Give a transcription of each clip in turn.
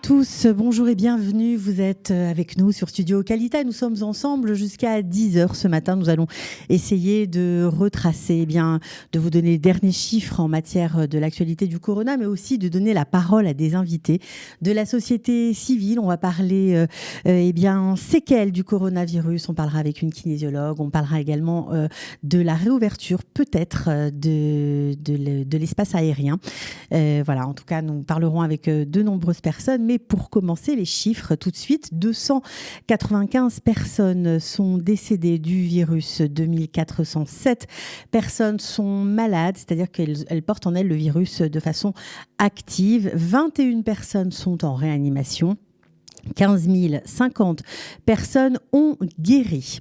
tous, bonjour et bienvenue. Vous êtes avec nous sur Studio Qualita. Nous sommes ensemble jusqu'à 10h ce matin. Nous allons essayer de retracer, de vous donner les derniers chiffres en matière de l'actualité du corona, mais aussi de donner la parole à des invités de la société civile. On va parler séquelles du coronavirus. On parlera avec une kinésiologue. On parlera également de la réouverture peut-être de l'espace aérien. En tout cas, nous parlerons avec de nombreuses personnes. Mais pour commencer, les chiffres tout de suite. 295 personnes sont décédées du virus. 2407 personnes sont malades, c'est-à-dire qu'elles portent en elles le virus de façon active. 21 personnes sont en réanimation. 15 050 personnes ont guéri.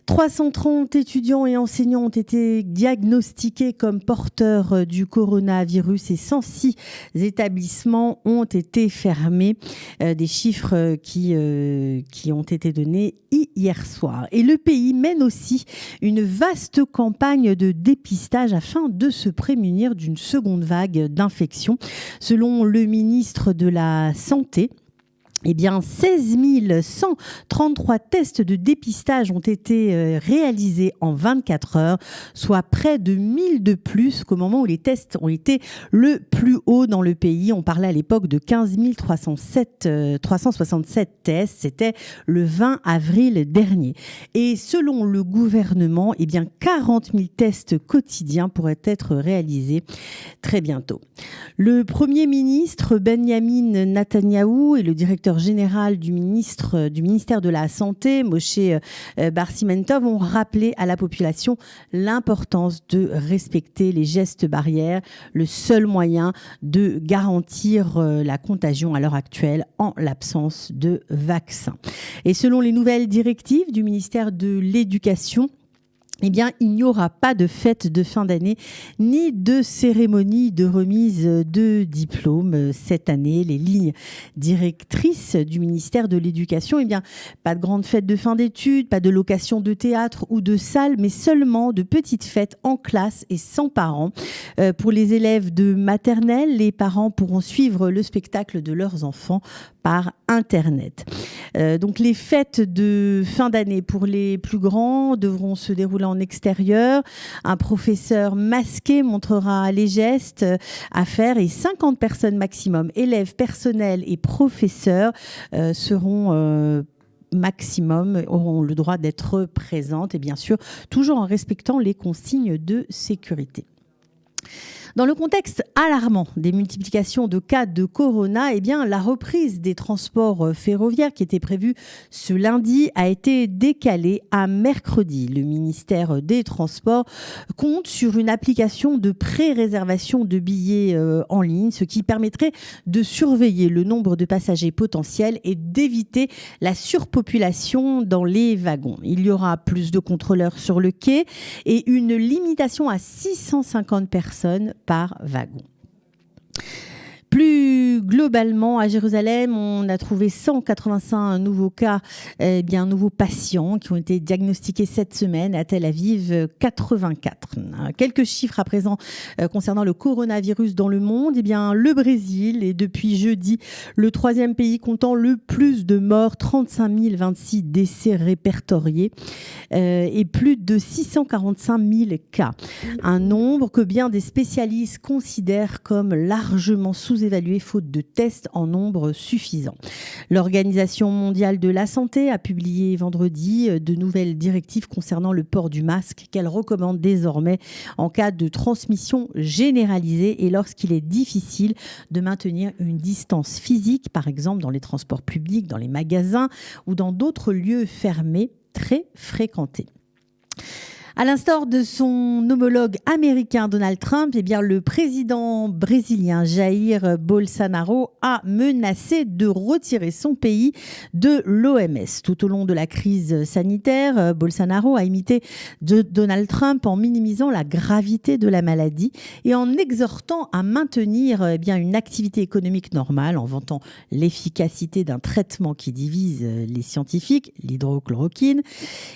330 étudiants et enseignants ont été diagnostiqués comme porteurs du coronavirus et 106 établissements ont été fermés. Des chiffres qui ont été donnés hier soir. Et le pays mène aussi une vaste campagne de dépistage afin de se prémunir d'une seconde vague d'infection. Selon le ministre de la Santé, 16 133 tests de dépistage ont été réalisés en 24 heures, soit près de 1000 de plus qu'au moment où les tests ont été le plus haut dans le pays. On parlait à l'époque de 15 367 tests. C'était le 20 avril dernier. Et selon le gouvernement, 40 000 tests quotidiens pourraient être réalisés très bientôt. Le Premier ministre Benyamin Netanyahou et le directeur général du ministère de la Santé, Moshe Bar-Simentov, ont rappelé à la population l'importance de respecter les gestes barrières, le seul moyen de garantir la contagion à l'heure actuelle en l'absence de vaccin. Et selon les nouvelles directives du ministère de l'Éducation, il n'y aura pas de fête de fin d'année ni de cérémonie de remise de diplôme cette année. Les lignes directrices du ministère de l'Éducation, pas de grande fête de fin d'études, pas de location de théâtre ou de salle, mais seulement de petites fêtes en classe et sans parents. Pour les élèves de maternelle, les parents pourront suivre le spectacle de leurs enfants par Internet. Donc les fêtes de fin d'année pour les plus grands devront se dérouler en extérieur. Un professeur masqué montrera les gestes à faire et 50 personnes maximum, élèves, personnels et professeurs auront le droit d'être présentes et bien sûr toujours en respectant les consignes de sécurité. Dans le contexte alarmant des multiplications de cas de corona, la reprise des transports ferroviaires qui était prévue ce lundi a été décalée à mercredi. Le ministère des Transports compte sur une application de pré-réservation de billets en ligne, ce qui permettrait de surveiller le nombre de passagers potentiels et d'éviter la surpopulation dans les wagons. Il y aura plus de contrôleurs sur le quai et une limitation à 650 personnes par wagon. Plus globalement, à Jérusalem, on a trouvé 185 nouveaux cas, nouveaux patients qui ont été diagnostiqués cette semaine. À Tel Aviv, 84. Quelques chiffres à présent concernant le coronavirus dans le monde. Le Brésil est depuis jeudi le troisième pays comptant le plus de morts, 35 026 décès répertoriés et plus de 645 000 cas. Un nombre que bien des spécialistes considèrent comme largement sous-évalué faute de tests en nombre suffisant. L'Organisation mondiale de la santé a publié vendredi de nouvelles directives concernant le port du masque qu'elle recommande désormais en cas de transmission généralisée et lorsqu'il est difficile de maintenir une distance physique, par exemple dans les transports publics, dans les magasins ou dans d'autres lieux fermés très fréquentés. À l'instar de son homologue américain Donald Trump, le président brésilien Jair Bolsonaro a menacé de retirer son pays de l'OMS. Tout au long de la crise sanitaire, Bolsonaro a imité Donald Trump en minimisant la gravité de la maladie et en exhortant à maintenir une activité économique normale, en vantant l'efficacité d'un traitement qui divise les scientifiques, l'hydrochloroquine.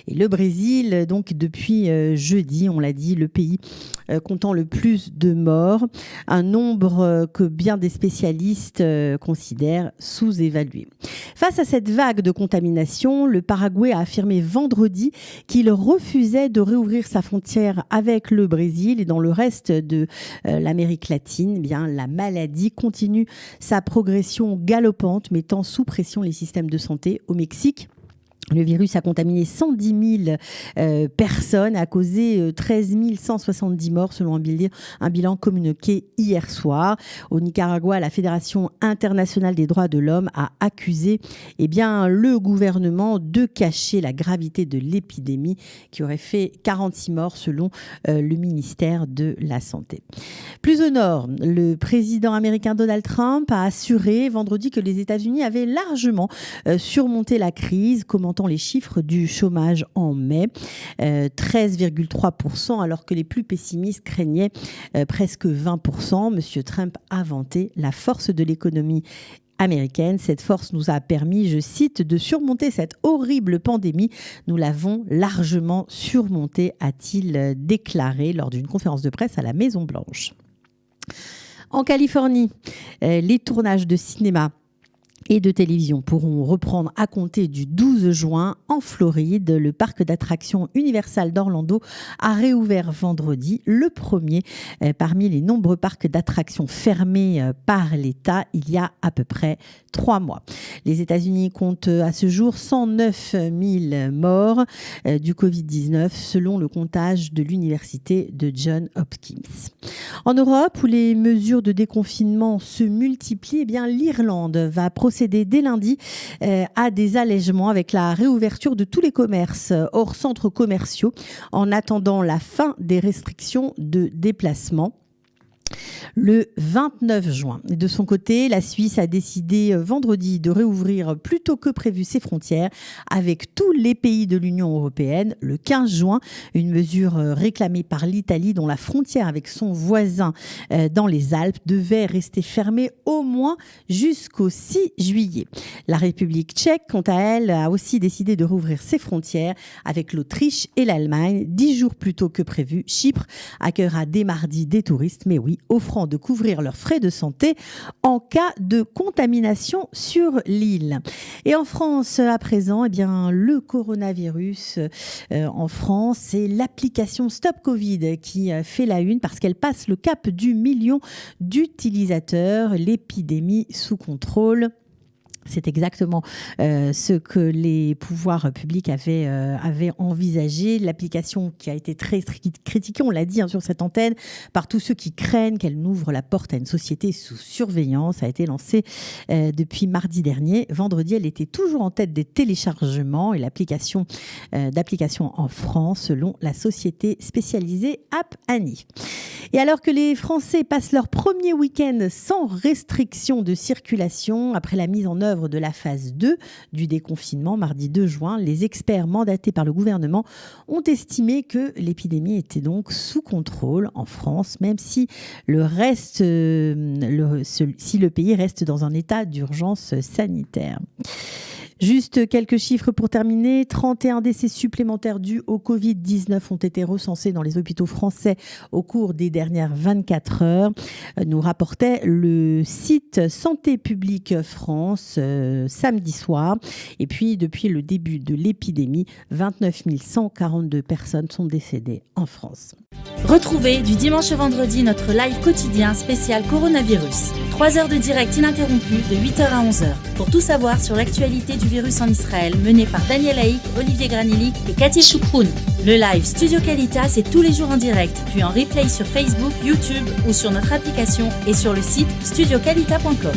Et le Brésil, donc depuis nuit jeudi, on l'a dit, le pays comptant le plus de morts, un nombre que bien des spécialistes considèrent sous-évalué. Face à cette vague de contamination, le Paraguay a affirmé vendredi qu'il refusait de réouvrir sa frontière avec le Brésil et dans le reste de l'Amérique latine. Eh bien, la maladie continue sa progression galopante, mettant sous pression les systèmes de santé. Au Mexique, le virus a contaminé 110 000 personnes, a causé 13 170 morts selon un bilan communiqué hier soir. Au Nicaragua, la Fédération internationale des droits de l'homme a accusé le gouvernement de cacher la gravité de l'épidémie qui aurait fait 46 morts selon le ministère de la Santé. Plus au nord, le président américain Donald Trump a assuré vendredi que les États-Unis avaient largement surmonté la crise, commentant les chiffres du chômage en mai, 13,3%, alors que les plus pessimistes craignaient presque 20%. Monsieur Trump a vanté la force de l'économie américaine. Cette force nous a permis, je cite, de surmonter cette horrible pandémie. Nous l'avons largement surmontée, a-t-il déclaré lors d'une conférence de presse à la Maison-Blanche. En Californie, les tournages de cinéma et de télévision pourront reprendre à compter du 12 juin en Floride. Le parc d'attractions Universal d'Orlando a réouvert vendredi, le premier parmi les nombreux parcs d'attractions fermés par l'État il y a à peu près 3 mois. Les États-Unis comptent à ce jour 109 000 morts du Covid-19 selon le comptage de l'université de Johns Hopkins. En Europe, où les mesures de déconfinement se multiplient, l'Irlande va procéder dès lundi à des allègements avec la réouverture de tous les commerces hors centres commerciaux en attendant la fin des restrictions de déplacement le 29 juin. De son côté, la Suisse a décidé vendredi de réouvrir plus tôt que prévu ses frontières avec tous les pays de l'Union européenne le 15 juin, une mesure réclamée par l'Italie dont la frontière avec son voisin dans les Alpes devait rester fermée au moins jusqu'au 6 juillet. La République tchèque, quant à elle, a aussi décidé de rouvrir ses frontières avec l'Autriche et l'Allemagne 10 jours plus tôt que prévu. Chypre accueillera dès mardi des touristes, mais oui, offrant de couvrir leurs frais de santé en cas de contamination sur l'île. Et en France, à présent, le coronavirus en France, c'est l'application Stop Covid qui fait la une parce qu'elle passe le cap du million d'utilisateurs. L'épidémie sous contrôle. C'est exactement ce que les pouvoirs publics avaient envisagé. L'application qui a été très critiquée, on l'a dit sur cette antenne, par tous ceux qui craignent qu'elle n'ouvre la porte à une société sous surveillance, a été lancée depuis mardi dernier. Vendredi, elle était toujours en tête des téléchargements et l'application d'application en France, selon la société spécialisée App Annie. Et alors que les Français passent leur premier week-end sans restriction de circulation après la mise en œuvre de la phase 2 du déconfinement mardi 2 juin, les experts mandatés par le gouvernement ont estimé que l'épidémie était donc sous contrôle en France, même si le pays reste dans un état d'urgence sanitaire. Juste quelques chiffres pour terminer. 31 décès supplémentaires dus au Covid-19 ont été recensés dans les hôpitaux français au cours des dernières 24 heures, nous rapportait le site Santé publique France samedi soir. Et puis, depuis le début de l'épidémie, 29 142 personnes sont décédées en France. Retrouvez du dimanche au vendredi notre live quotidien spécial coronavirus. 3 heures de direct ininterrompu de 8h à 11h. Pour tout savoir sur l'actualité du virus en Israël, mené par Daniel Haïk, Olivier Granillic et Cathy Choucroune. Le live Studio Qualitas, c'est tous les jours en direct, puis en replay sur Facebook, YouTube ou sur notre application et sur le site studioqualita.com.